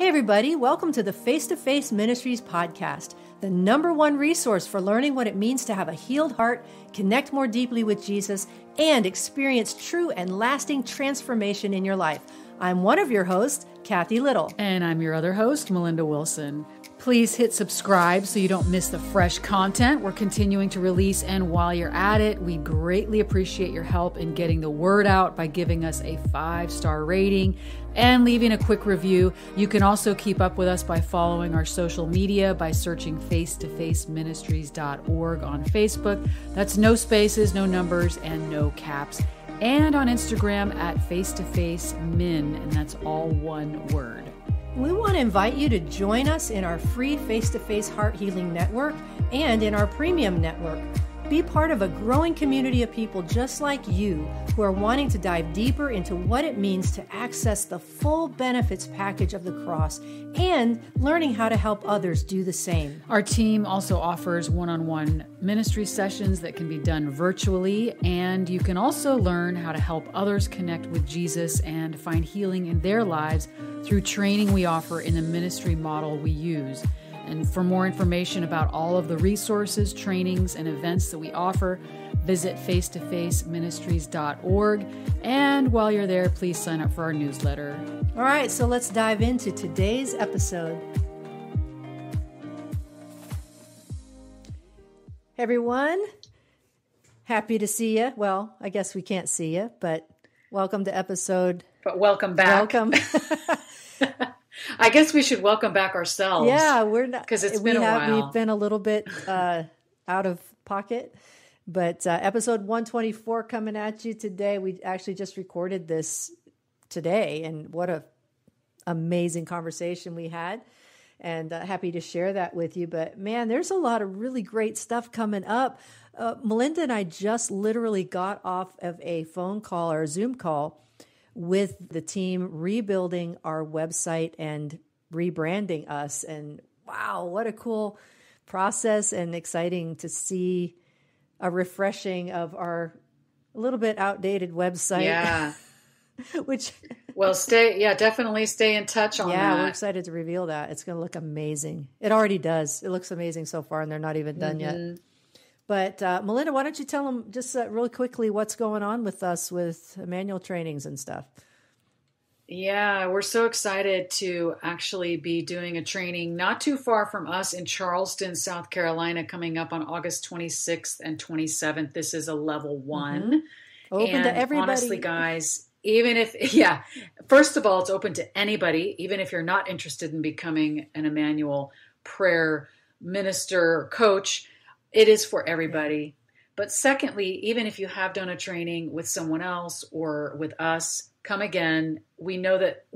Hey everybody, welcome to the Face-to-Face Ministries podcast, the #1 resource for learning what it means to have a healed heart, connect more deeply with Jesus, and experience true and lasting transformation in your life. I'm one of your hosts, Kathy Little. And I'm your other host, Melinda Wilson. Please hit subscribe so you don't miss the fresh content we're continuing to release. And while you're at it, we greatly appreciate your help in getting the word out by giving us a 5-star rating and leaving a quick review. You can also keep up with us by following our social media by searching face-to-faceministries.org on Facebook. That's no spaces, no numbers, and no caps. And on Instagram at face-to-face-min, and that's all one word. We want to invite you to join us in our free Face-to-Face Heart Healing Network and in our premium network. Be part of a growing community of people just like you who are wanting to dive deeper into what it means to access the full benefits package of the cross and learning how to help others do the same. Our team also offers one-on-one ministry sessions that can be done virtually, and you can also learn how to help others connect with Jesus and find healing in their lives through training we offer in the ministry model we use. And for more information about all of the resources, trainings, and events that we offer, visit face-to-faceministries.org. And while you're there, please sign up for our newsletter. All right, so let's dive into today's episode. Hey everyone, happy to see you. Well, I guess we can't see you, but welcome to episode. But welcome back. Welcome. I guess we should welcome back ourselves. Yeah, we're not, because it's been a while. We've been a little bit out of pocket, but episode 124 coming at you today. We actually just recorded this today, and what a amazing conversation we had, and happy to share that with you. But man, there's a lot of really great stuff coming up. Melinda and I just literally got off of a phone call or a Zoom call with the team rebuilding our website and rebranding us. And wow, what a cool process, and exciting to see a refreshing of our a little bit outdated website. Yeah. Which well, definitely stay in touch on that. Yeah, we're excited to reveal that. It's going to look amazing. It already does. It looks amazing so far, and they're not even done yet. But Melinda, why don't you tell them just really quickly what's going on with us with manual trainings and stuff? Yeah, we're so excited to actually be doing a training not too far from us in Charleston, South Carolina, coming up on August 26th and 27th. This is a level 1. Open to everybody. Honestly, guys, first of all, it's open to anybody, even if you're not interested in becoming an Emmanuel prayer minister or coach. It is for everybody. But secondly, even if you have done a training with someone else or with us, come again. We know that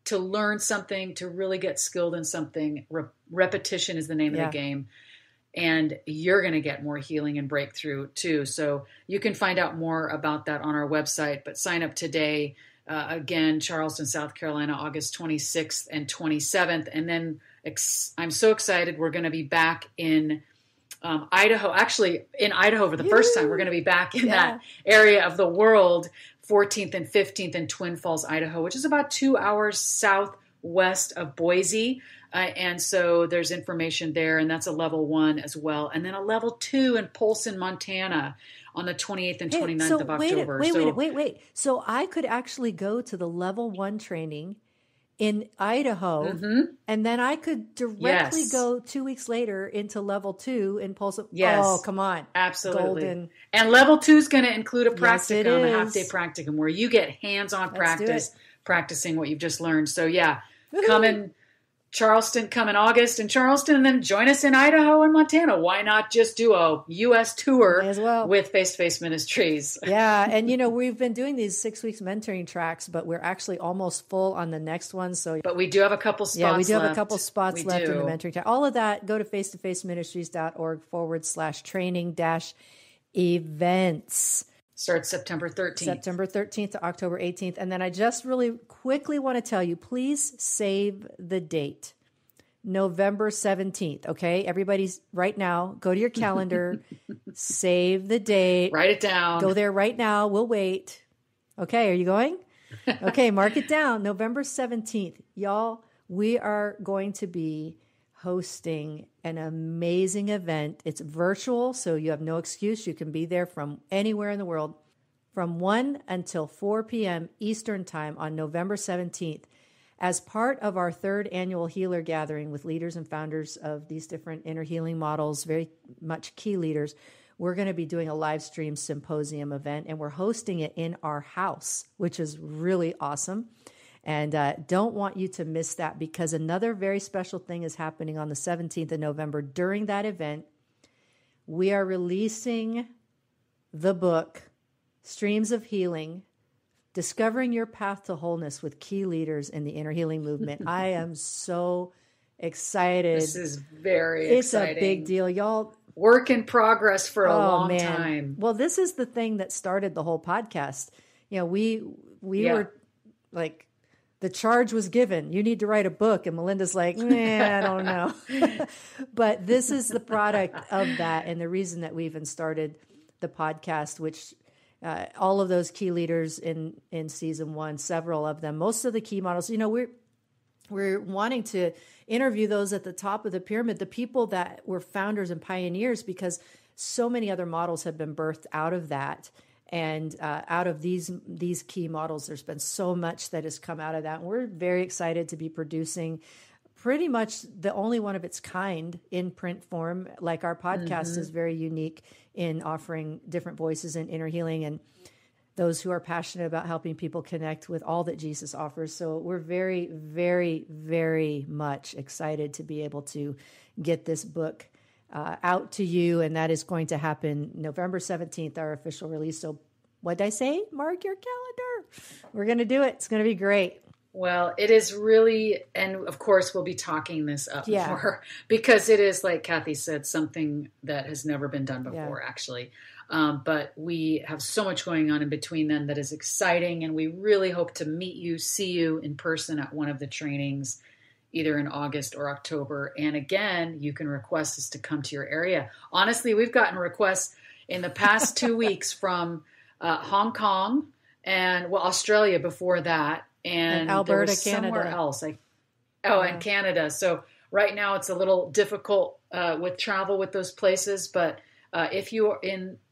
to learn something, to really get skilled in something, repetition is the name of the game. And you're going to get more healing and breakthrough too. So you can find out more about that on our website, but sign up today. Again, Charleston, South Carolina, August 26th and 27th. And then I'm so excited. We're going to be back in Idaho, actually in Idaho for the first time. We're going to be back in that area of the world, 14th and 15th in Twin Falls, Idaho, which is about 2 hours southwest of Boise. And so there's information there, and that's a level 1 as well. And then a level 2 in Polson, Montana on the 28th and 29th of October. Wait. So I could actually go to the level 1 training in Idaho, and then I could directly go 2 weeks later into level 2 in Polson. Yes. Oh, come on. Absolutely. Golden. And level 2 is going to include a practicum, a is. half-day practicum, where you get hands-on practicing what you've just learned. So come in Charleston, come in August in Charleston, and then join us in Idaho and Montana. Why not just do a U.S. tour with Face-to-Face Ministries? Yeah, and we've been doing these 6 weeks mentoring tracks, but we're actually almost full on the next one. But we do have a couple spots left. Yeah, we do have a couple spots left in the mentoring track. All of that, go to face-to-faceministries.org/training-events. Starts September 13th. September 13th to October 18th. And then I just really quickly want to tell you, please save the date. November 17th. Okay. Everybody's right now, go to your calendar, save the date. Write it down. Go there right now. We'll wait. Okay. Are you going? Okay. Mark it down. November 17th. Y'all, we are going to be hosting an amazing event. It's virtual, so you have no excuse. You can be there from anywhere in the world from 1 until 4 p.m. Eastern Time on November 17th. As part of our third annual healer gathering with leaders and founders of these different inner healing models, very much key leaders, we're going to be doing a live stream symposium event, and we're hosting it in our house, which is really awesome. And don't want you to miss that, because another very special thing is happening on the 17th of November. During that event, we are releasing the book, Streams of Healing, Discovering Your Path to Wholeness with Key Leaders in the Inner Healing Movement. I am so excited. This is very exciting. It's a big deal, y'all. Work in progress for a long time. Well, this is the thing that started the whole podcast. You know, we were like, the charge was given. You need to write a book. And Melinda's like, I don't know. But this is the product of that. And the reason that we even started the podcast, which all of those key leaders in season 1, several of them, most of the key models, you know, we're wanting to interview those at the top of the pyramid, the people that were founders and pioneers, because so many other models have been birthed out of that. And out of these key models, there's been so much that has come out of that. And we're very excited to be producing pretty much the only one of its kind in print form. Like our podcast is very unique in offering different voices in inner healing and those who are passionate about helping people connect with all that Jesus offers. So we're very, very, very much excited to be able to get this book out to you, and that is going to happen November 17th, our official release. So what did I say? Mark your calendar. We're going to do it. It's going to be great. Well, it is really, and of course we'll be talking this up more, because it is, like Kathy said, something that has never been done before, actually. But we have so much going on in between then that is exciting, and we really hope to meet you, see you in person at one of the trainings, either in August or October. And again, you can request us to come to your area. Honestly, we've gotten requests in the past 2 weeks from Hong Kong and Australia before that. And Alberta, somewhere Canada. else. And Canada. So right now it's a little difficult with travel with those places. But if you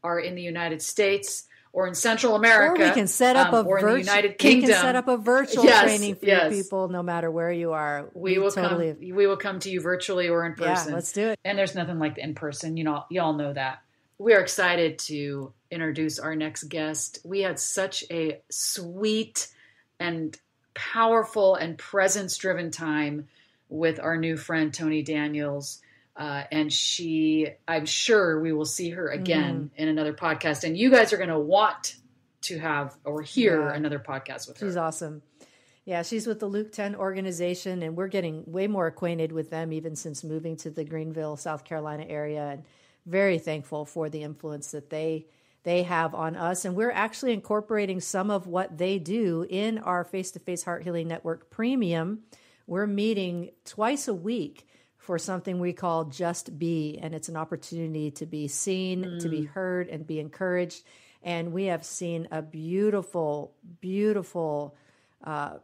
are in the United States or in Central America, or we can set up or in the United Kingdom, we can set up a virtual training for you people, no matter where you are. We will come to you virtually or in person. Yeah, let's do it. And there's nothing like the in person. You all know that. We are excited to introduce our next guest. We had such a sweet and powerful and presence-driven time with our new friend Toni Daniels. And I'm sure we will see her again in another podcast. And you guys are going to want to have or hear another podcast with her. She's awesome. Yeah, she's with the Lk10 organization, and we're getting way more acquainted with them even since moving to the Greenville, South Carolina area, and very thankful for the influence that they have on us. And we're actually incorporating some of what they do in our Face-to-Face Heart Healing Network Premium. We're meeting twice a week for something we call Just Be, and it's an opportunity to be seen, to be heard, and be encouraged. And we have seen a beautiful, beautiful,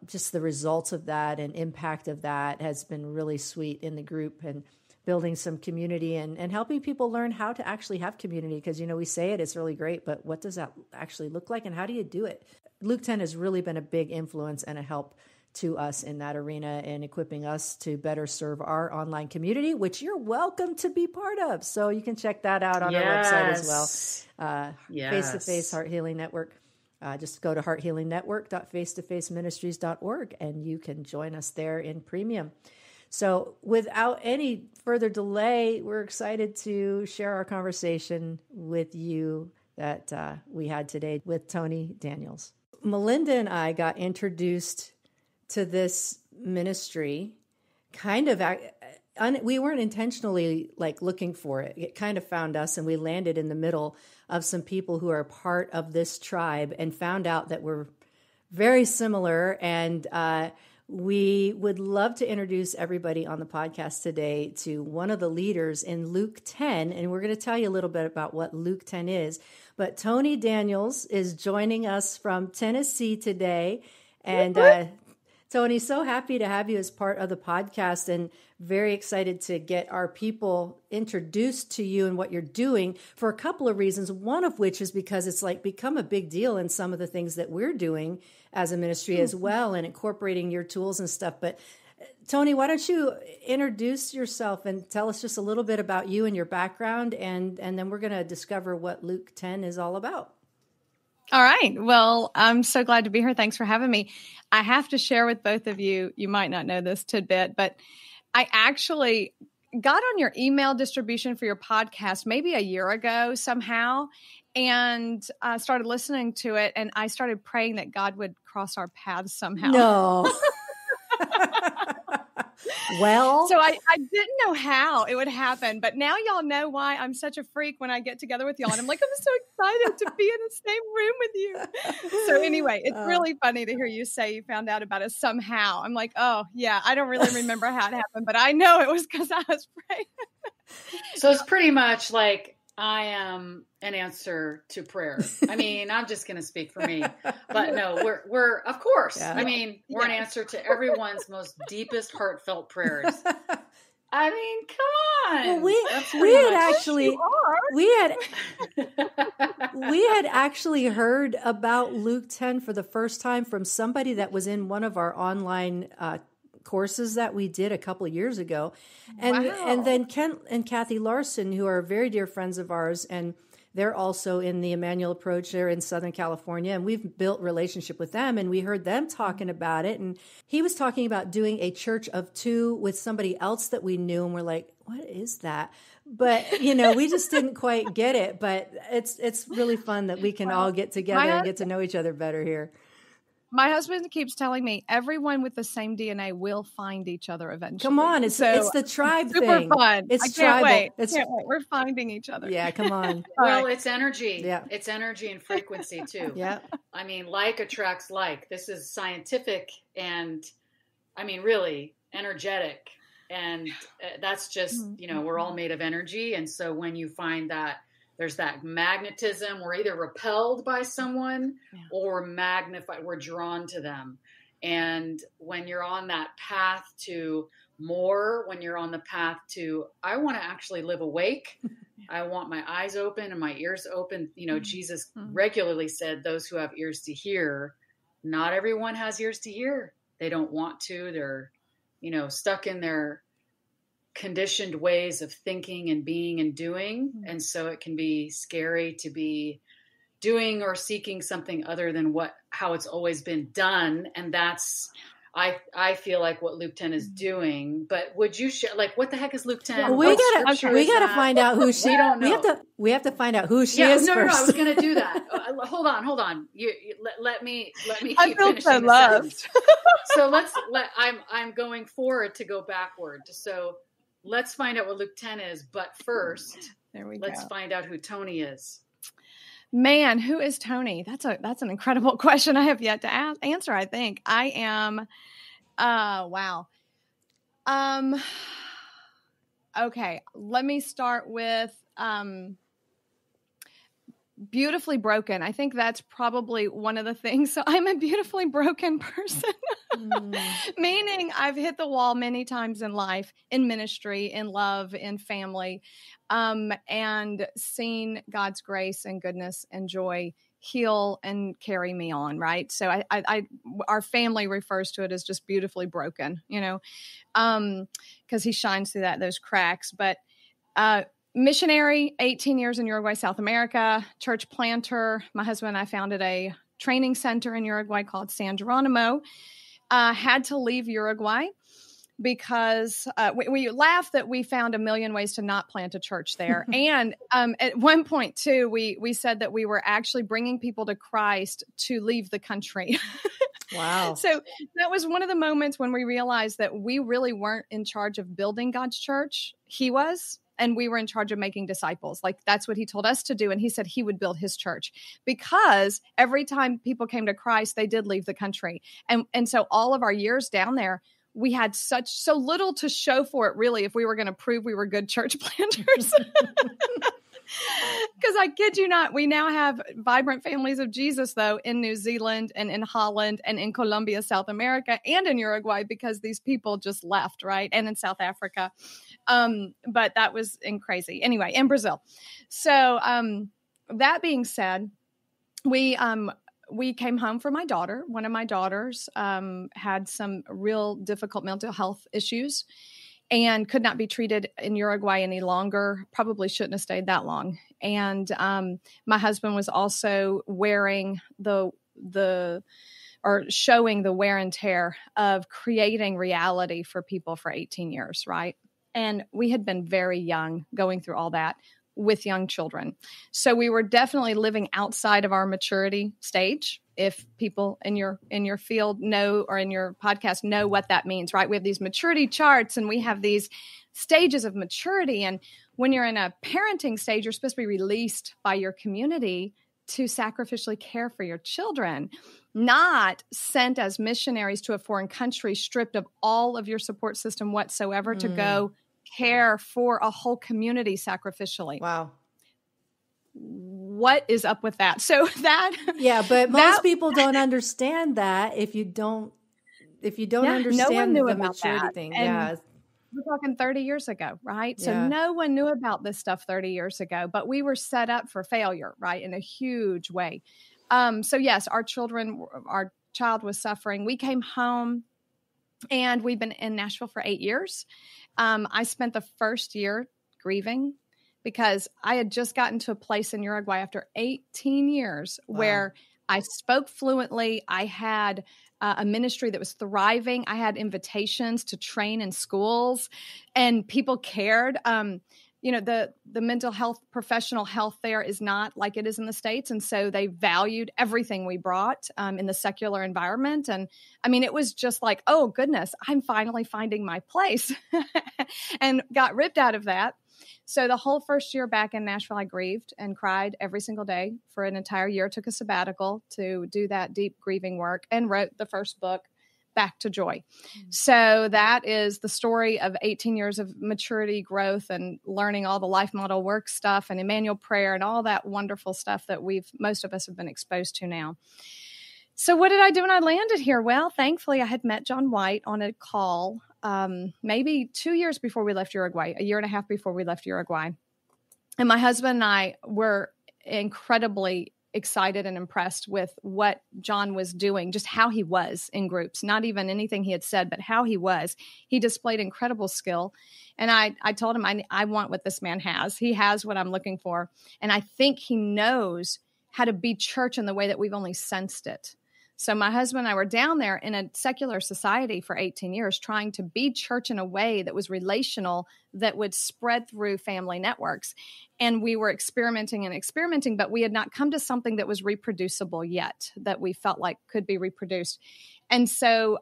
just the results of that and impact of that has been really sweet in the group, and building some community and helping people learn how to actually have community. Because, we say it's really great, but what does that actually look like, and how do you do it? Lk10 has really been a big influence and a help to us in that arena, and equipping us to better serve our online community, which you're welcome to be part of. So you can check that out on our website as well. Face-to-Face Heart Healing Network. Just go to hearthealingnetwork.face-to-faceministries.org, and you can join us there in premium. So without any further delay, we're excited to share our conversation with you that we had today with Toni Daniels. Melinda and I got introduced to this ministry we weren't intentionally looking for it. It kind of found us, and we landed in the middle of some people who are part of this tribe and found out that we're very similar. And we would love to introduce everybody on the podcast today to one of the leaders in Lk10, and we're going to tell you a little bit about what Lk10 is. But Toni Daniels is joining us from Tennessee today, and Toni, so happy to have you as part of the podcast and very excited to get our people introduced to you and what you're doing for a couple of reasons. One of which is because it's like become a big deal in some of the things that we're doing as a ministry as well, and incorporating your tools and stuff. But Toni, why don't you introduce yourself and tell us just a little bit about you and your background, and then we're going to discover what Lk10 is all about. All right. Well, I'm so glad to be here. Thanks for having me. I have to share with both of you, you might not know this tidbit, but I actually got on your email distribution for your podcast maybe a year ago somehow, and started listening to it, and I started praying that God would cross our paths somehow. No. Well, so I didn't know how it would happen, but now y'all know why I'm such a freak when I get together with y'all. And I'm like, I'm so excited to be in the same room with you. So anyway, it's really funny to hear you say you found out about it somehow. I'm like, oh yeah, I don't really remember how it happened, but I know it was because I was praying. So it's pretty much like I am an answer to prayer. I mean, I'm just going to speak for me, but no, we're of course. Yeah. I mean, we're an answer to everyone's most deepest heartfelt prayers. I mean, come on. Well, we had actually heard about Lk10 for the first time from somebody that was in one of our online courses that we did a couple of years ago. And then Ken and Kathy Larson, who are very dear friends of ours, and they're also in the Emmanuel Approach. They're in Southern California, and we've built relationship with them, and we heard them talking about it. And he was talking about doing a church of two with somebody else that we knew, and we're like, what is that? But, we just didn't quite get it. But it's really fun that we can all get together and get to know each other better here. My husband keeps telling me everyone with the same DNA will find each other eventually. Come on, it's the tribe super thing. Super fun. It's I can't tribal. Wait. Can't wait. We're finding each other. Yeah, come on. Well, it's energy. Yeah, it's energy and frequency too. Yeah. I mean, like attracts like. This is scientific, and I mean, really energetic, and that's just we're all made of energy, and so when you find that. There's that magnetism. We're either repelled by someone or magnified. We're drawn to them. And when you're on that path to more, when you're on the path to, I want to actually live awake. I want my eyes open and my ears open. Jesus regularly said, those who have ears to hear, not everyone has ears to hear. They don't want to. They're, stuck in their conditioned ways of thinking and being and doing. And so it can be scary to be doing or seeking something other than how it's always been done. And that's, I feel like what Lk10 is doing, but would you share, like, what the heck is Lk10? Well, we gotta find out who she, we don't know. We have to find out who she is first. No, I was going to do that. Hold on. You let me keep I feel finishing so loved. So I'm going forward to go backward. So let's find out what Lk10 is, but first, let's find out who Toni is. Man, who is Toni? That's an incredible question I have yet to answer, I think. I am, wow. Okay, let me start with beautifully broken. I think that's probably one of the things. So I'm a beautifully broken person, meaning I've hit the wall many times in life, in ministry, in love, in family, and seen God's grace and goodness and joy heal and carry me on. Right. So our family refers to it as just beautifully broken, because he shines through those cracks. But, missionary, 18 years in Uruguay, South America, church planter. My husband and I founded a training center in Uruguay called San Geronimo. Had to leave Uruguay because we laugh that we found a million ways to not plant a church there. And at one point, too, we said that we were actually bringing people to Christ to leave the country. Wow. So that was one of the moments when we realized that we really weren't in charge of building God's church. He was. And we were in charge of making disciples. Like, that's what he told us to do. And he said he would build his church because every time people came to Christ, they did leave the country. And so all of our years down there, we had so little to show for it, really, if we were going to prove we were good church planters. Because I kid you not, we now have vibrant families of Jesus, though, in New Zealand and in Holland and in Colombia, South America, and in Uruguay, because these people just left, right? And in South Africa. But that was crazy. Anyway, in Brazil. So that being said, we came home for my daughter. One of my daughters had some real difficult mental health issues and could not be treated in Uruguay any longer. Probably shouldn't have stayed that long. And my husband was also wearing showing the wear and tear of creating reality for people for 18 years, right? And we had been very young going through all that with young children. So we were definitely living outside of our maturity stage. If people in your field know, or in your podcast know what that means, right? We have these maturity charts and we have these stages of maturity. And when you're in a parenting stage, you're supposed to be released by your community to sacrificially care for your children, not sent as missionaries to a foreign country, stripped of all of your support system whatsoever to go care for a whole community sacrificially. Wow. What is up with that? So that, yeah, but most people don't understand that if you don't understand no one knew the about maturity that. thing. And yeah. we're talking 30 years ago, right? So Yeah. no one knew about this stuff 30 years ago, but we were set up for failure, right? In a huge way. So yes, our child was suffering. We came home and we've been in Nashville for 8 years. I spent the first year grieving because I had just gotten to a place in Uruguay after 18 years where I spoke fluently. I had a ministry that was thriving. I had invitations to train in schools and people cared. The mental health, professional health there is not like it is in the States. And so they valued everything we brought in the secular environment. And I mean, it was just like, oh goodness, I'm finally finding my place and got ripped out of that. So the whole first year back in Nashville, I grieved and cried every single day for an entire year, took a sabbatical to do that deep grieving work and wrote the first book, Back to Joy. So that is the story of 18 years of maturity, growth, and learning all the life model work stuff and Emmanuel prayer and all that wonderful stuff that most of us have been exposed to now. So what did I do when I landed here? Well, thankfully I had met John White on a call maybe 2 years before we left Uruguay, a year and a half before we left Uruguay. And my husband and I were incredibly excited and impressed with what John was doing, just how he was in groups, not even anything he had said, but how he was. He displayed incredible skill. And I told him, I want what this man has. He has what I'm looking for. And I think he knows how to be church in the way that we've only sensed it. So my husband and I were down there in a secular society for 18 years, trying to be church in a way that was relational, that would spread through family networks. And we were experimenting, but we had not come to something that was reproducible yet, that we felt like could be reproduced. And so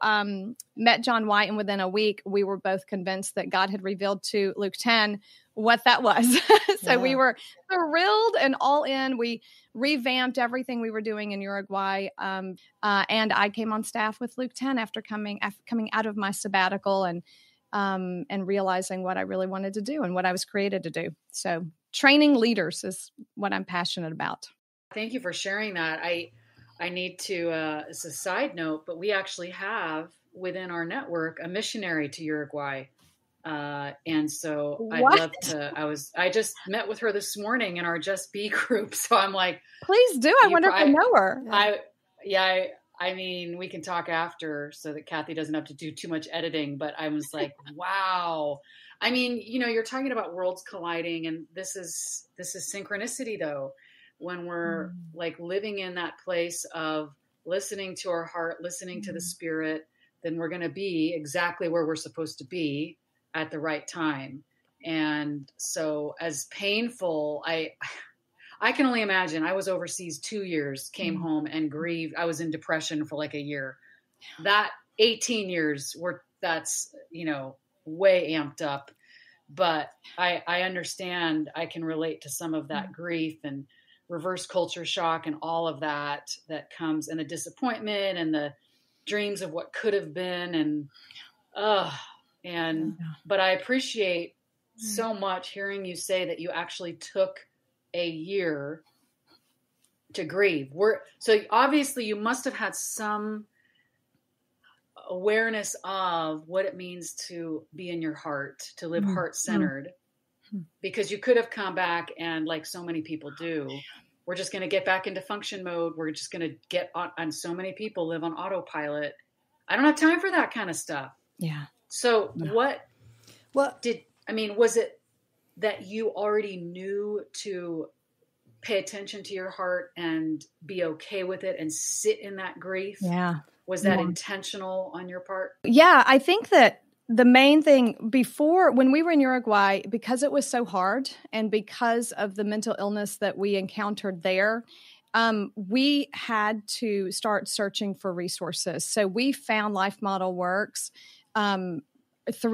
met John White, and within a week, we were both convinced that God had revealed to Lk10 what that was. We were thrilled and all in. We revamped everything we were doing in Uruguay. And I came on staff with Lk10 after coming out of my sabbatical and realizing what I really wanted to do and what I was created to do. So training leaders is what I'm passionate about. Thank you for sharing that. I need to, as a side note, but we actually have within our network a missionary to Uruguay. And so I'd love to, I just met with her this morning in our Just Be group. So I'm like, please do. I wonder if I know her. I mean, we can talk after so that Kathy doesn't have to do too much editing, but I was like, wow. I mean, you're talking about worlds colliding, and this is synchronicity though. When we're like living in that place of listening to our heart, listening to the Spirit, then we're going to be exactly where we're supposed to be at the right time. And so as painful, I can only imagine. I was overseas 2 years, came home and grieved. I was in depression for like a year. That 18 years that's way amped up, but I understand. I can relate to some of that grief and reverse culture shock and all of that comes, and the disappointment and the dreams of what could have been. But I appreciate so much hearing you say that you actually took a year to grieve. So obviously you must have had some awareness of what it means to be in your heart, to live heart-centered, because you could have come back and, like so many people do, we're just going to get back into function mode. We're just going to get on, and so many people live on autopilot. I don't have time for that kind of stuff. Yeah. So was it that you already knew to pay attention to your heart and be okay with it and sit in that grief? Yeah. Was that intentional on your part? Yeah, I think that the main thing before, when we were in Uruguay, because it was so hard and because of the mental illness that we encountered there, we had to start searching for resources. So we found Life Model Works 3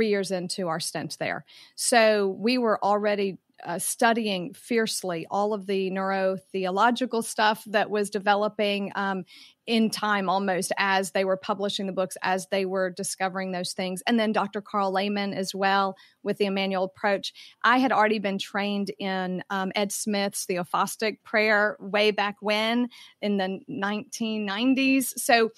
years into our stint there. So we were already studying fiercely all of the neurotheological stuff that was developing in time, almost as they were publishing the books, as they were discovering those things. And then Dr. Carl Lehman as well with the Emmanuel approach. I had already been trained in Ed Smith's Theophostic prayer way back when in the 1990s. So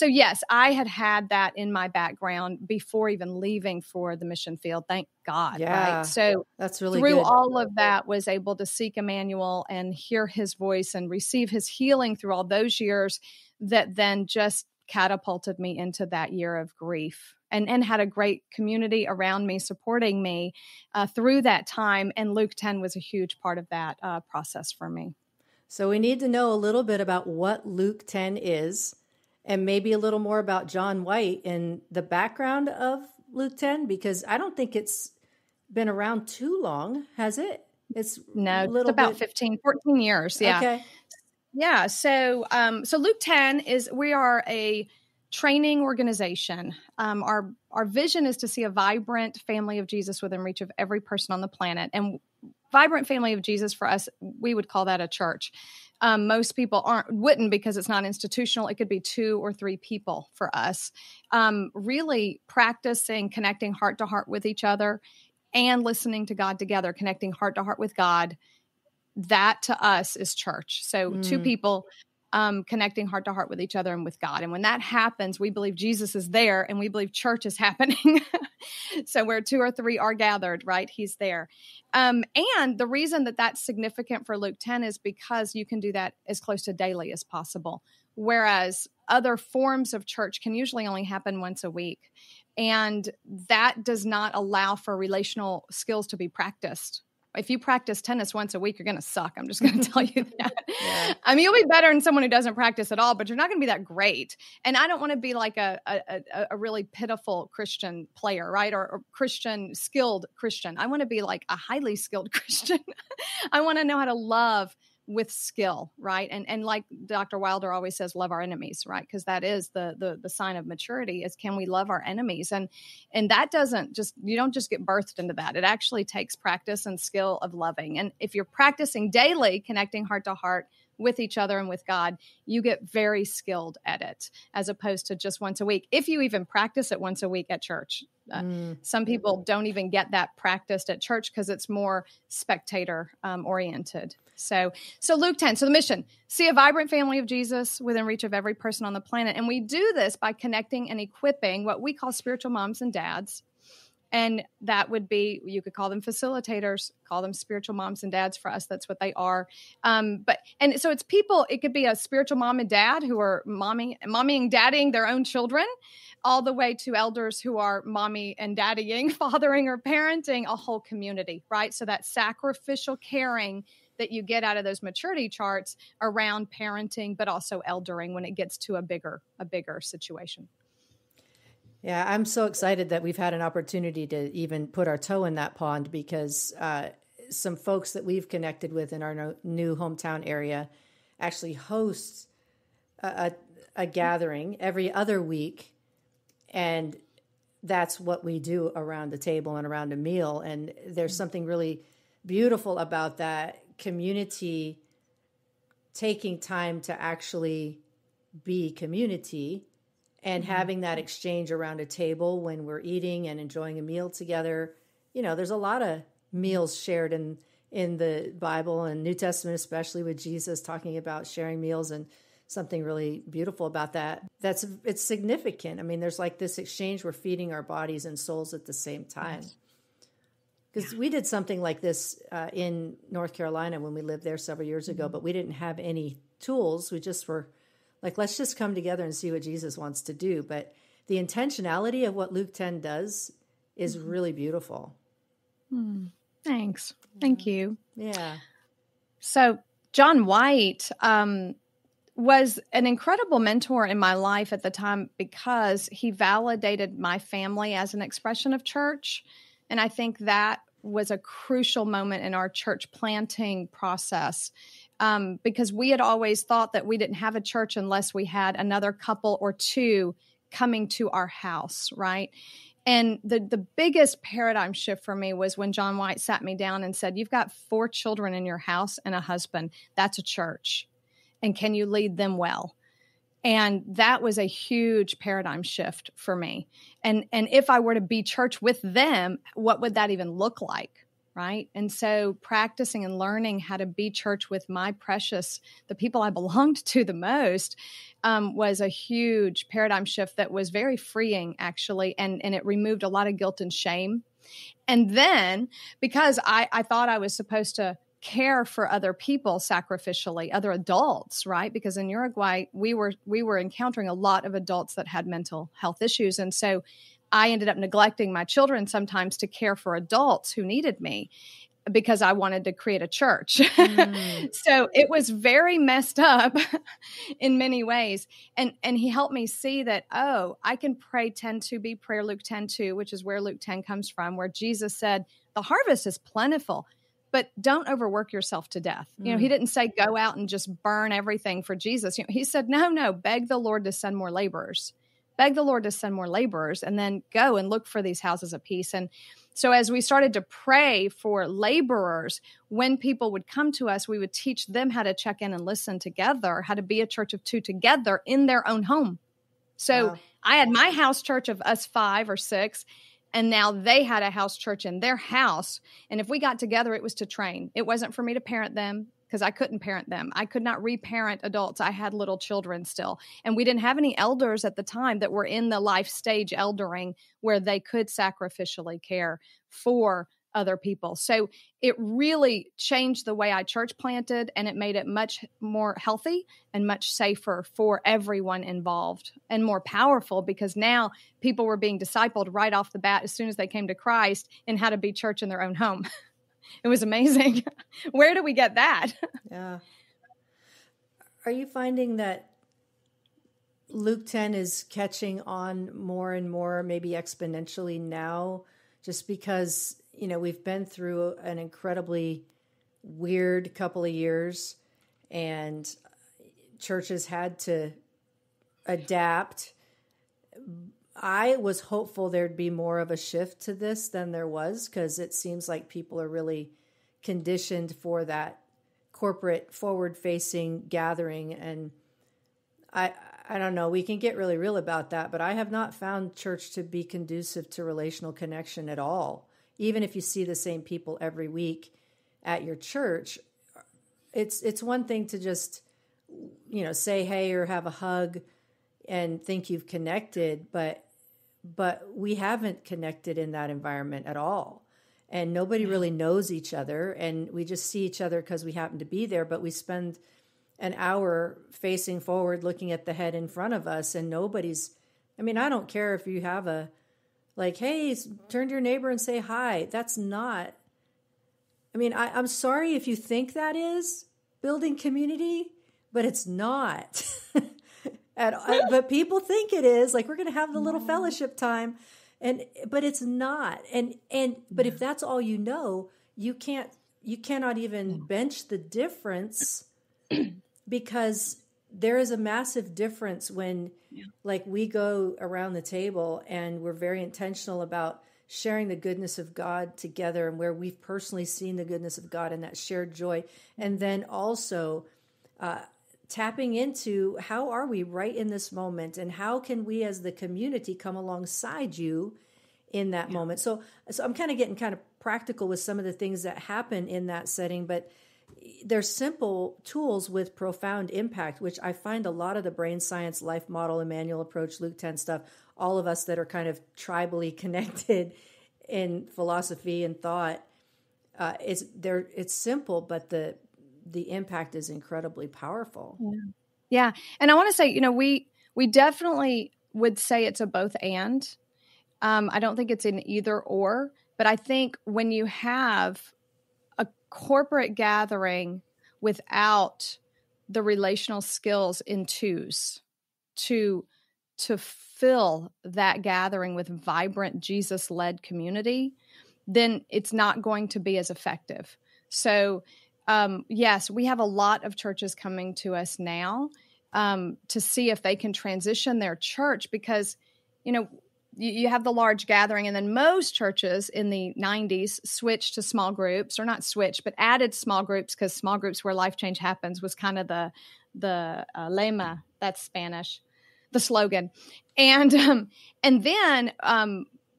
yes, I had that in my background before even leaving for the mission field. Thank God. Yeah, right? So that's really through good. all of that, was able to seek Emmanuel and hear his voice and receive his healing through all those years that then just catapulted me into that year of grief, and had a great community around me supporting me through that time. And Lk10 was a huge part of that process for me. So we need to know a little bit about what Lk10 is, and maybe a little more about John White and the background of Lk10, because I don't think it's been around too long, has it? It's about 15, 14 years. Yeah. Okay. Yeah. So Lk10 we are a training organization. Our vision is to see a vibrant family of Jesus within reach of every person on the planet. And vibrant family of Jesus for us, we would call that a church. Most people wouldn't, because it's not institutional. It could be 2 or 3 people for us. Really practicing connecting heart to heart with each other and listening to God together, connecting heart to heart with God. That to us is church. So 2 people connecting heart to heart with each other and with God. And when that happens, we believe Jesus is there, and we believe church is happening. So where 2 or 3 are gathered, right? He's there. And the reason that that's significant for Lk10 is because you can do that as close to daily as possible. Whereas other forms of church can usually only happen once a week. And that does not allow for relational skills to be practiced. If you practice tennis once a week, you're going to suck. I'm just going to tell you that. Yeah. I mean, you'll be better than someone who doesn't practice at all, but you're not going to be that great. And I don't want to be like a really pitiful Christian player, right? Or Christian, skilled Christian. I want to be like a highly skilled Christian. I want to know how to love with skill, right? And like Dr. Wilder always says, love our enemies, right? Because that is the sign of maturity, is can we love our enemies? And that doesn't just, you don't just get birthed into that. It actually takes practice and skill of loving. And if you're practicing daily, connecting heart to heart with each other and with God, you get very skilled at it, as opposed to just once a week. If you even practice it once a week at church. Some people don't even get that practiced at church because it's more spectator oriented. So Lk10, so the mission, see a vibrant family of Jesus within reach of every person on the planet. And we do this by connecting and equipping what we call spiritual moms and dads. And that would be, you could call them facilitators, call them spiritual moms and dads. For us, that's what they are. So it's people, it could be a spiritual mom and dad who are mommying and daddying their own children, all the way to elders who are mommy and daddying, fathering or parenting a whole community, right? So that sacrificial caring that you get out of those maturity charts around parenting, but also eldering when it gets to a bigger situation. Yeah, I'm so excited that we've had an opportunity to even put our toe in that pond, because some folks that we've connected with in our new hometown area actually host a gathering every other week. And that's what we do around the table and around a meal. And there's something really beautiful about that community taking time to actually be community and having that exchange around a table when we're eating and enjoying a meal together. You know, there's a lot of meals shared in in the Bible and New Testament, especially with Jesus talking about sharing meals, and something really beautiful about that. It's significant. I mean, there's like this exchange. We're feeding our bodies and souls at the same time. Because we did something like this in North Carolina when we lived there several years ago, but we didn't have any tools. We just were like, let's just come together and see what Jesus wants to do. But the intentionality of what Luke 10 does is really beautiful. Thanks. Thank you. Yeah. So John White was an incredible mentor in my life at the time because he validated my family as an expression of church. And I think that was a crucial moment in our church planting process, because we had always thought that we didn't have a church unless we had another couple or two coming to our house, right? And the biggest paradigm shift for me was when John White sat me down and said, you've got 4 children in your house and a husband. That's a church. And can you lead them well? And that was a huge paradigm shift for me. And if I were to be church with them, what would that even look like? Right. And so practicing and learning how to be church with my the people I belonged to the most, was a huge paradigm shift that was very freeing, actually. And it removed a lot of guilt and shame. And then because I thought I was supposed to care for other people sacrificially, other adults, right? Because in Uruguay, we were encountering a lot of adults that had mental health issues. And so I ended up neglecting my children sometimes to care for adults who needed me because I wanted to create a church. So it was very messed up in many ways. And he helped me see that, I can pray 10:2b, prayer Luke 10:2, which is where Luke 10 comes from, where Jesus said, the harvest is plentiful, but don't overwork yourself to death. You know, he didn't say go out and just burn everything for Jesus. You know, he said, no, beg the Lord to send more laborers. Beg the Lord to send more laborers, and then go and look for these houses of peace. And so as we started to pray for laborers, when people would come to us, we would teach them how to check in and listen together, how to be a church of 2 together in their own home. So I had my house church of us 5 or 6, and now they had a house church in their house. And if we got together, it was to train. It wasn't for me to parent them because I couldn't parent them. I could not reparent adults. I had little children still. And we didn't have any elders at the time that were in the life stage eldering where they could sacrificially care for other people. So it really changed the way I church planted, and it made it much more healthy and much safer for everyone involved, and more powerful because now people were being discipled right off the bat as soon as they came to Christ in how to be church in their own home. It was amazing. Where do we get that? Yeah. Are you finding that Luke 10 is catching on more and more, maybe exponentially now, just because we've been through an incredibly weird couple of years and churches had to adapt? I was hopeful there'd be more of a shift to this than there was, because it seems like people are really conditioned for that corporate forward-facing gathering. And I don't know, we can get really real about that, but I have not found church to be conducive to relational connection at all. Even if you see the same people every week at your church, it's one thing to just, say hey or have a hug and think you've connected, but we haven't connected in that environment at all. And nobody really knows each other, and we just see each other because we happen to be there, but we spend an hour facing forward looking at the head in front of us, and I don't care if you have hey, turn to your neighbor and say hi. That's not, I'm sorry if you think that is building community, but it's not. But people think it is. Like, we're going to have the little fellowship time, but it's not. But if that's all you know, you cannot even bench the difference, because there is a massive difference when we go around the table and we're very intentional about sharing the goodness of God together, and where we've personally seen the goodness of God and that shared joy. And then also tapping into how are we right in this moment, and how can we as the community come alongside you in that moment. So I'm kind of getting kind of practical with some of the things that happen in that setting, but they're simple tools with profound impact, which I find a lot of the brain science, life model, Emmanuel approach, Lk10 stuff, all of us that are kind of tribally connected in philosophy and thought, it's simple, but the impact is incredibly powerful. Yeah. And I want to say, we definitely would say it's a both and. I don't think it's an either or, but I think when you have a corporate gathering without the relational skills in twos to fill that gathering with vibrant Jesus-led community, then it's not going to be as effective. So, yes, we have a lot of churches coming to us now to see if they can transition their church because, you have the large gathering, and then most churches in the 90s switched to small groups, or not switched, but added small groups because small groups where life change happens was kind of the lema, that's Spanish, the slogan. And then,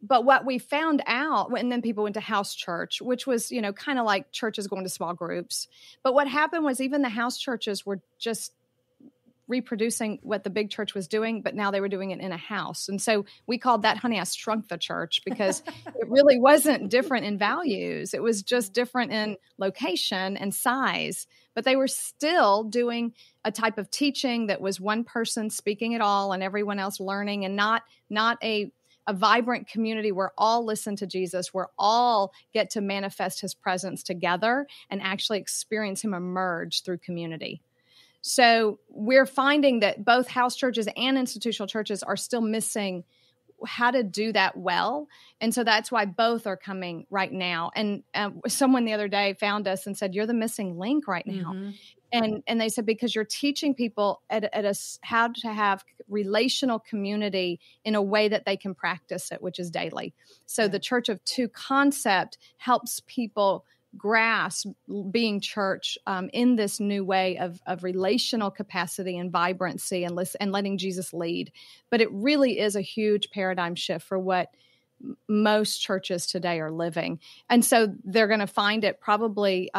but what we found out, and then people went to house church, which was, kind of like churches going to small groups. But what happened was even the house churches were just reproducing what the big church was doing, but now they were doing it in a house. And so we called that, honey, I shrunk the church, because it really wasn't different in values. It was just different in location and size, but they were still doing a type of teaching that was one person speaking it all and everyone else learning, and not a vibrant community where all listen to Jesus, where all get to manifest his presence together and actually experience him emerge through community. So we're finding that both house churches and institutional churches are still missing how to do that well. And so that's why both are coming right now. And someone the other day found us and said, you're the missing link right now. Mm-hmm. And they said, because you're teaching people how to have relational community in a way that they can practice it, which is daily. So the Church of Two concept helps people grasp being church in this new way of relational capacity and vibrancy and letting Jesus lead. But it really is a huge paradigm shift for what most churches today are living. And so they're going to find it probably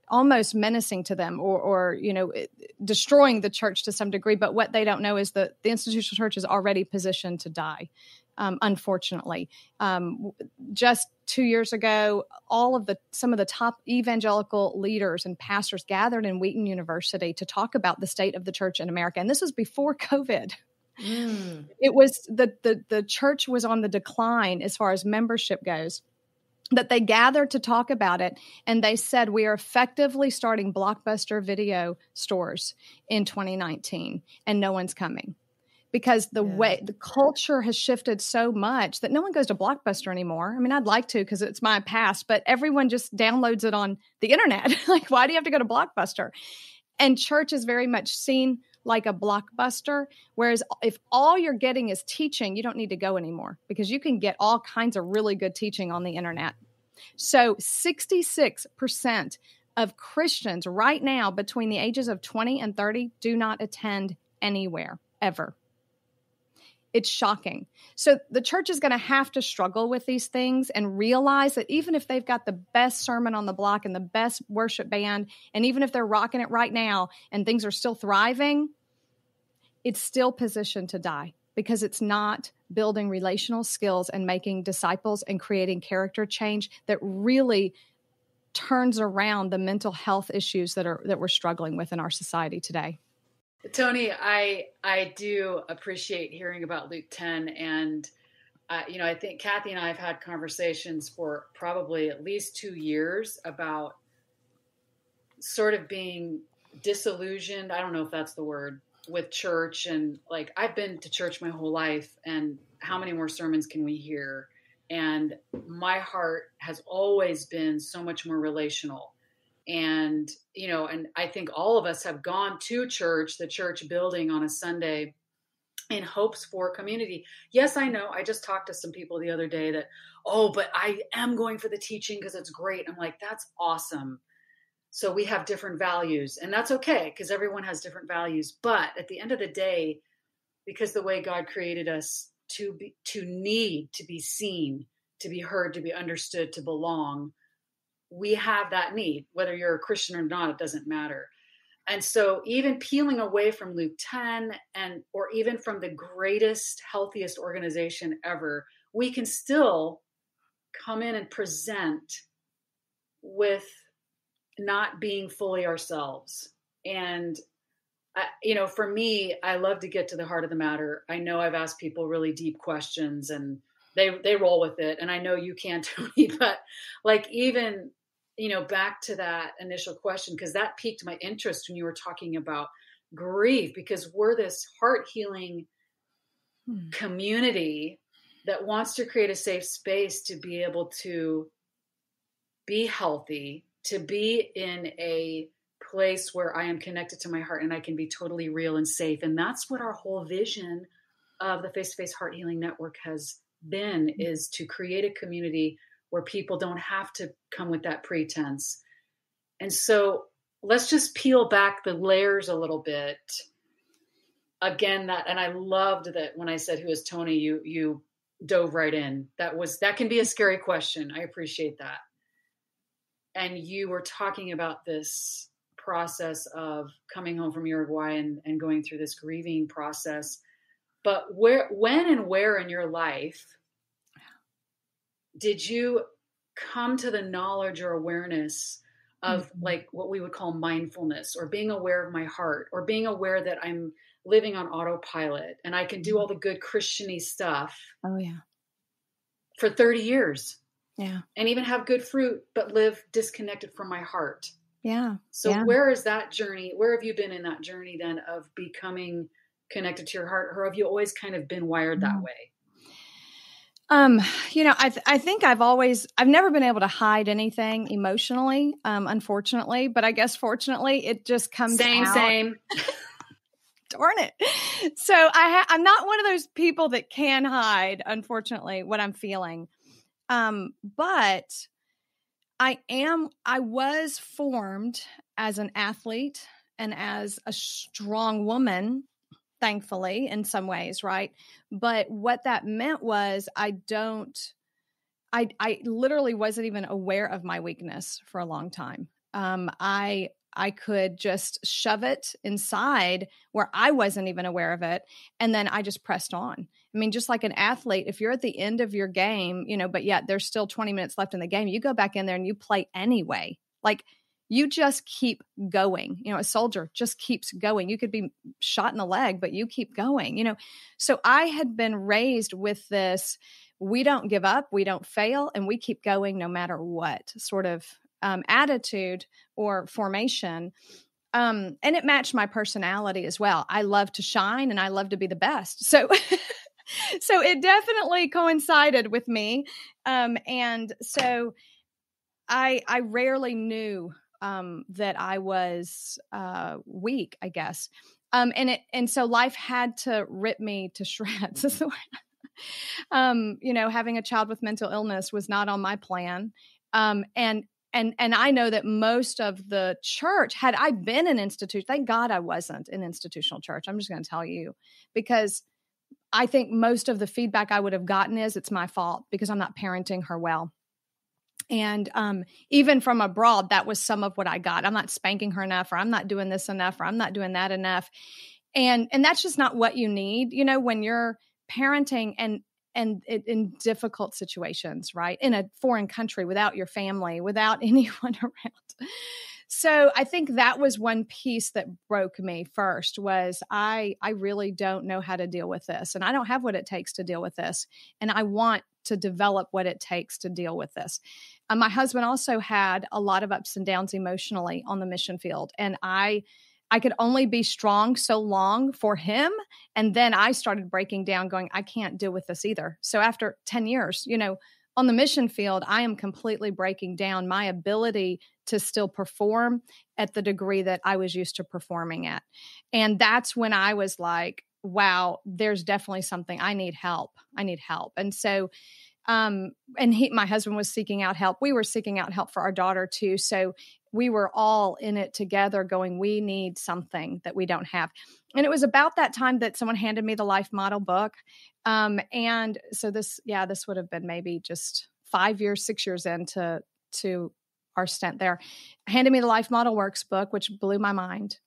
almost menacing to them or destroying the church to some degree. But what they don't know is that the institutional church is already positioned to die. Unfortunately, just 2 years ago, some of the top evangelical leaders and pastors gathered in Wheaton University to talk about the state of the church in America. And this was before COVID. It was the church was on the decline as far as membership goes, that they gathered to talk about it. And they said, we are effectively starting Blockbuster video stores in 2019, and no one's coming. Because the culture has shifted so much that no one goes to Blockbuster anymore. I mean, I'd like to because it's my past, but everyone just downloads it on the internet. Like, why do you have to go to Blockbuster? And church is very much seen like a Blockbuster. Whereas if all you're getting is teaching, you don't need to go anymore because you can get all kinds of really good teaching on the internet. So 66% of Christians right now between the ages of 20 and 30 do not attend anywhere ever. It's shocking. So the church is going to have to struggle with these things and realize that even if they've got the best sermon on the block and the best worship band, and even if they're rocking it right now and things are still thriving, it's still positioned to die because it's not building relational skills and making disciples and creating character change that really turns around the mental health issues that we're struggling with in our society today. Toni, I do appreciate hearing about Lk10, and I think Kathy and I have had conversations for probably at least 2 years about sort of being disillusioned. I don't know if that's the word, with church, and like I've been to church my whole life, and how many more sermons can we hear? And my heart has always been so much more relational. And, and I think all of us have gone to church, the church building on a Sunday in hopes for community. Yes, I know. I just talked to some people the other day that, but I am going for the teaching because it's great. I'm like, that's awesome. So we have different values, and that's okay because everyone has different values. But at the end of the day, because the way God created us, to need to be seen, to be heard, to be understood, to belong. We have that need, whether you're a Christian or not, it doesn't matter. And so even peeling away from Lk10 or even from the greatest, healthiest organization ever, we can still come in and present with not being fully ourselves. And, for me, I love to get to the heart of the matter. I know I've asked people really deep questions and they roll with it. And I know you can, Toni, but like even, back to that initial question, because that piqued my interest when you were talking about grief, because we're this heart healing community that wants to create a safe space to be able to be healthy, to be in a place where I am connected to my heart and I can be totally real and safe. And that's what our whole vision of the Face-to-Face Heart Healing Network has been, is to create a community where people don't have to come with that pretense. And so let's just peel back the layers a little bit. Again, and I loved that when I said, who is Toni, you dove right in. That can be a scary question. I appreciate that. And you were talking about this process of coming home from Uruguay and going through this grieving process. But when and where in your life did you come to the knowledge or awareness of like what we would call mindfulness, or being aware of my heart, or being aware that I'm living on autopilot and I can do all the good Christian-y stuff for 30 years and even have good fruit, but live disconnected from my heart? So where is that journey? Where have you been in that journey then of becoming connected to your heart, or have you always kind of been wired that way? I think I've never been able to hide anything emotionally, unfortunately, but I guess fortunately it just comes out. Same. Darn it. So I'm not one of those people that can hide, unfortunately, what I'm feeling. But I was formed as an athlete and as a strong woman, thankfully, in some ways, right? But what that meant was I literally wasn't even aware of my weakness for a long time. I could just shove it inside where I wasn't even aware of it. And then I just pressed on. I mean, just like an athlete, if you're at the end of your game, but yet there's still 20 minutes left in the game, you go back in there and you play anyway. Like, you just keep going. A soldier just keeps going. You could be shot in the leg, but you keep going, So I had been raised with this, we don't give up, we don't fail, and we keep going no matter what sort of attitude or formation. And it matched my personality as well. I love to shine and I love to be the best. So it definitely coincided with me. And so I rarely knew that I was weak, I guess. And so life had to rip me to shreds. Having a child with mental illness was not on my plan. And I know that most of the church, had I been an institution, thank God I wasn't in institutional church. I'm just going to tell you, because I think most of the feedback I would have gotten is it's my fault because I'm not parenting her well. And even from abroad, that was some of what I got. I'm not spanking her enough, or I'm not doing this enough, or I'm not doing that enough. And that's just not what you need, when you're parenting and in difficult situations, right? In a foreign country, without your family, without anyone around. So I think that was one piece that broke me first, was I really don't know how to deal with this. And I don't have what it takes to deal with this. And I want to develop what it takes to deal with this. My husband also had a lot of ups and downs emotionally on the mission field. And I could only be strong so long for him. And then I started breaking down, going, I can't deal with this either. So after 10 years, on the mission field, I am completely breaking down my ability to still perform at the degree that I was used to performing at. And that's when I was like, wow, there's definitely something. I need help. And so, my husband was seeking out help. We were seeking out help for our daughter too. So we were all in it together going, we need something that we don't have. And it was about that time that someone handed me the Life Model book. And so this would have been maybe just 5 years, 6 years into our stint there. Handed me the Life Model Works book, which blew my mind.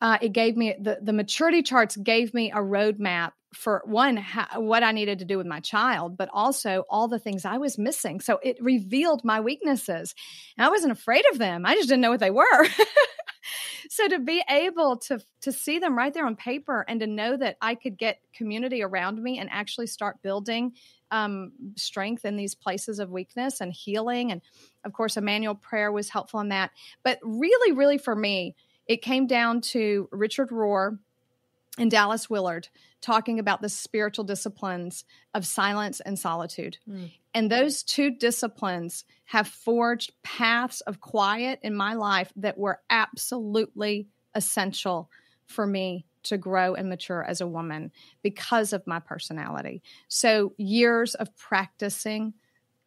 It gave me the maturity charts, gave me a roadmap for one, what I needed to do with my child, but also all the things I was missing. So it revealed my weaknesses. And I wasn't afraid of them. I just didn't know what they were. So to be able to see them right there on paper and to know that I could get community around me and actually start building strength in these places of weakness and healing. And of course, Emmanuel prayer was helpful in that. But really, really for me, it came down to Richard Rohr and Dallas Willard talking about the spiritual disciplines of silence and solitude. And those two disciplines have forged paths of quiet in my life that were absolutely essential for me to grow and mature as a woman because of my personality. So years of practicing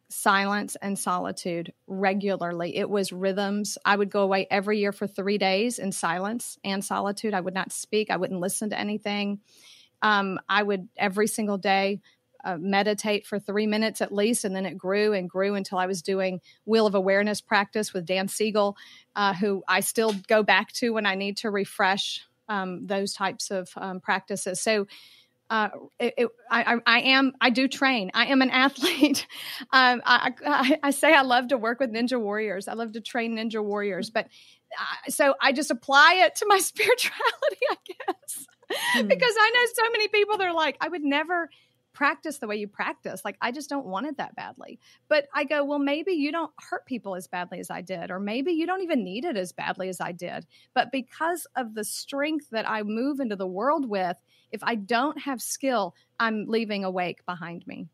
silence and solitude regularly. It was rhythms. I would go away every year for 3 days in silence and solitude. I would not speak. I wouldn't listen to anything. I would every single day meditate for 3 minutes at least. And then it grew and grew until I was doing Wheel of Awareness practice with Dan Siegel, who I still go back to when I need to refresh those types of practices. So I do train. I am an athlete. I say I love to work with ninja warriors. I love to train ninja warriors, but so I just apply it to my spirituality, I guess, because I know so many people, they're like, I would never practice the way you practice. Like, I just don't want it that badly. But I go, well, maybe you don't hurt people as badly as I did, or maybe you don't even need it as badly as I did. But because of the strength that I move into the world with, if I don't have skill, I'm leaving a wake behind me.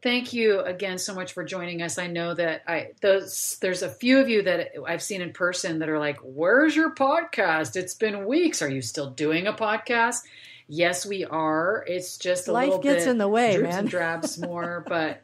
Thank you again so much for joining us. I know that there's a few of you that I've seen in person that are like, where's your podcast? It's been weeks. Are you still doing a podcast? Yes, we are. It's just a little bit life gets in the way, dribs man. and drabs more, but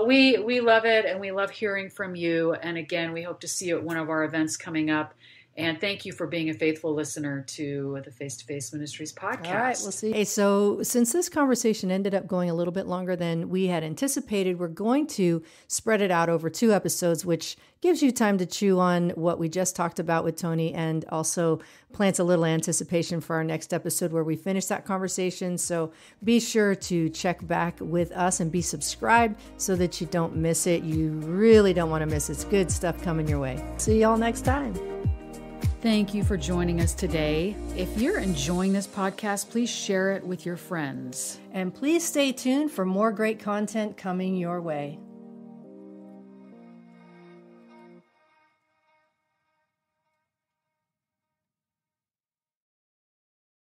we love it, and we love hearing from you. And again, we hope to see you at one of our events coming up. And thank you for being a faithful listener to the Face to Face Ministries podcast. All right, we'll see. Hey, so since this conversation ended up going a little bit longer than we had anticipated, we're going to spread it out over 2 episodes, which gives you time to chew on what we just talked about with Toni, and also plants a little anticipation for our next episode where we finish that conversation. So be sure to check back with us and be subscribed so that you don't miss it. You really don't want to miss it. It's good stuff coming your way. See y'all next time. Thank you for joining us today. If you're enjoying this podcast, please share it with your friends. And please stay tuned for more great content coming your way.